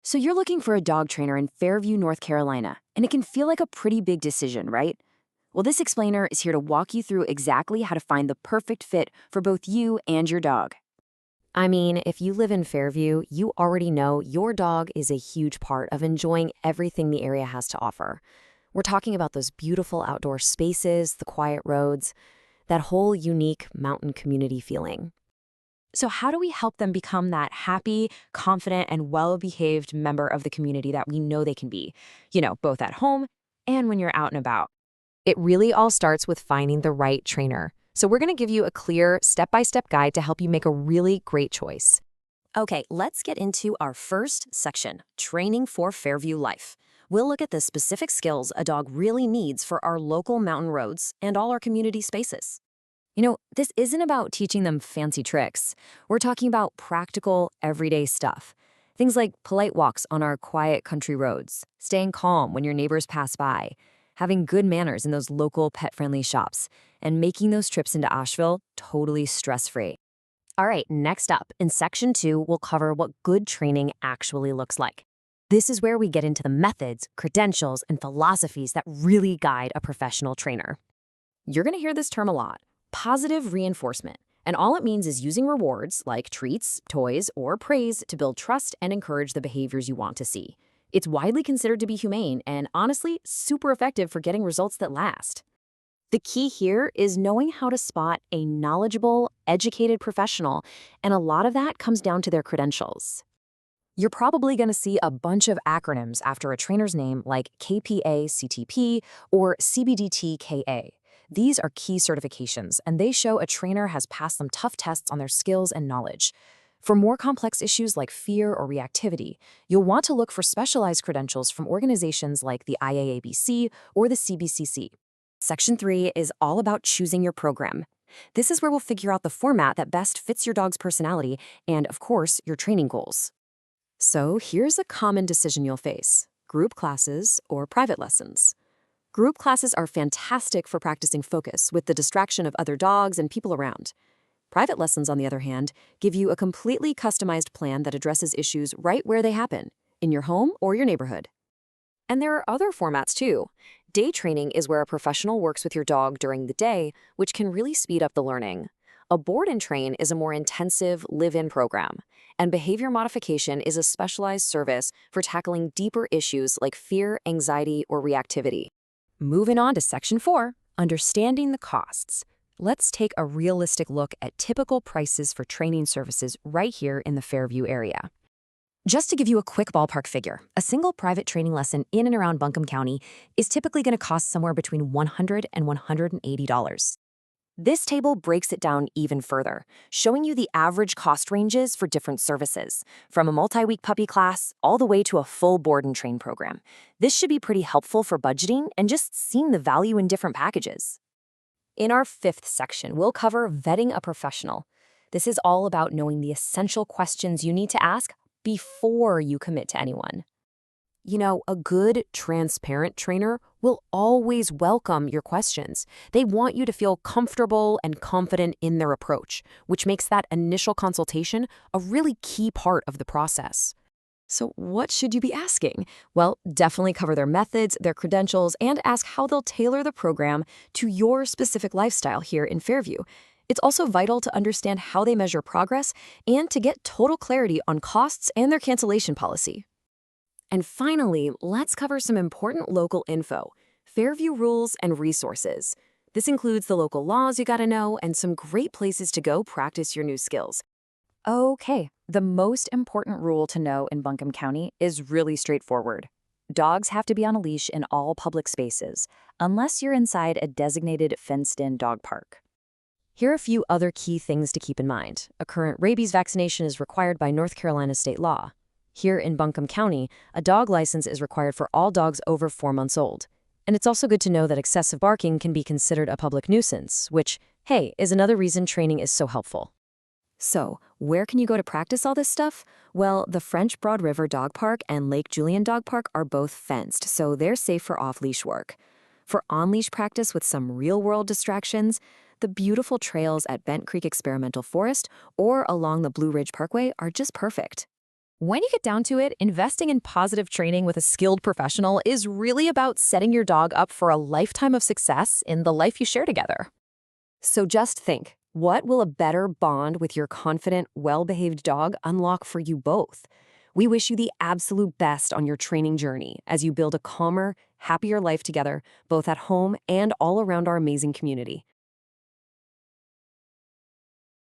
So you're looking for a dog trainer in Fairview, North Carolina, and it can feel like a pretty big decision, right? Well, this explainer is here to walk you through exactly how to find the perfect fit for both you and your dog. I mean, if you live in Fairview, you already know your dog is a huge part of enjoying everything the area has to offer. We're talking about those beautiful outdoor spaces, the quiet roads, that whole unique mountain community feeling. So, how do we help them become that happy, confident, and well behaved member of the community that we know they can be? Both at home and when you're out and about. It really all starts with finding the right trainer. So we're going to give you a clear, step-by-step guide to help you make a really great choice. Okay, let's get into our first section, training for Fairview life. We'll look at the specific skills a dog really needs for our local mountain roads and all our community spaces. This isn't about teaching them fancy tricks. We're talking about practical, everyday stuff. Things like polite walks on our quiet country roads, staying calm when your neighbors pass by, having good manners in those local pet-friendly shops, and making those trips into Asheville totally stress-free. All right, next up, in section 2, we'll cover what good training actually looks like. This is where we get into the methods, credentials, and philosophies that really guide a professional trainer. You're going to hear this term a lot, positive reinforcement. And all it means is using rewards like treats, toys, or praise to build trust and encourage the behaviors you want to see. It's widely considered to be humane and, honestly, super effective for getting results that last. The key here is knowing how to spot a knowledgeable, educated professional, and a lot of that comes down to their credentials. You're probably going to see a bunch of acronyms after a trainer's name like KPA CTP or CBDT KA. These are key certifications, and they show a trainer has passed some tough tests on their skills and knowledge. For more complex issues like fear or reactivity, you'll want to look for specialized credentials from organizations like the IAABC or the CBCC. Section 3 is all about choosing your program. This is where we'll figure out the format that best fits your dog's personality and, of course, your training goals. So here's a common decision you'll face: group classes or private lessons. Group classes are fantastic for practicing focus with the distraction of other dogs and people around. Private lessons, on the other hand, give you a completely customized plan that addresses issues right where they happen, in your home or your neighborhood. And there are other formats too. Day training is where a professional works with your dog during the day, which can really speed up the learning. A board and train is a more intensive live-in program, and behavior modification is a specialized service for tackling deeper issues like fear, anxiety, or reactivity. Moving on to Section 4, understanding the costs. Let's take a realistic look at typical prices for training services right here in the Fairview area. Just to give you a quick ballpark figure, a single private training lesson in and around Buncombe County is typically going to cost somewhere between $100 and $180. This table breaks it down even further, showing you the average cost ranges for different services, from a multi-week puppy class all the way to a full board and train program. This should be pretty helpful for budgeting and just seeing the value in different packages. In our 5th section, we'll cover vetting a professional. This is all about knowing the essential questions you need to ask before you commit to anyone. A good, transparent trainer will always welcome your questions. They want you to feel comfortable and confident in their approach, which makes that initial consultation a really key part of the process. So what should you be asking? Well, definitely cover their methods, their credentials, and ask how they'll tailor the program to your specific lifestyle here in Fairview. It's also vital to understand how they measure progress and to get total clarity on costs and their cancellation policy. And finally, let's cover some important local info, Fairview rules and resources. This includes the local laws you gotta know and some great places to go practice your new skills. Okay, the most important rule to know in Buncombe County is really straightforward. Dogs have to be on a leash in all public spaces, unless you're inside a designated fenced-in dog park. Here are a few other key things to keep in mind. A current rabies vaccination is required by North Carolina state law. Here in Buncombe County, a dog license is required for all dogs over 4 months old. And it's also good to know that excessive barking can be considered a public nuisance, which, hey, is another reason training is so helpful. So, where can you go to practice all this stuff? Well, the French Broad River Dog Park and Lake Julian Dog Park are both fenced, so they're safe for off-leash work. For on-leash practice with some real-world distractions, the beautiful trails at Bent Creek Experimental Forest or along the Blue Ridge Parkway are just perfect. When you get down to it, investing in positive training with a skilled professional is really about setting your dog up for a lifetime of success in the life you share together. So just think, what will a better bond with your confident, well-behaved dog unlock for you both? We wish you the absolute best on your training journey as you build a calmer, happier life together, both at home and all around our amazing community.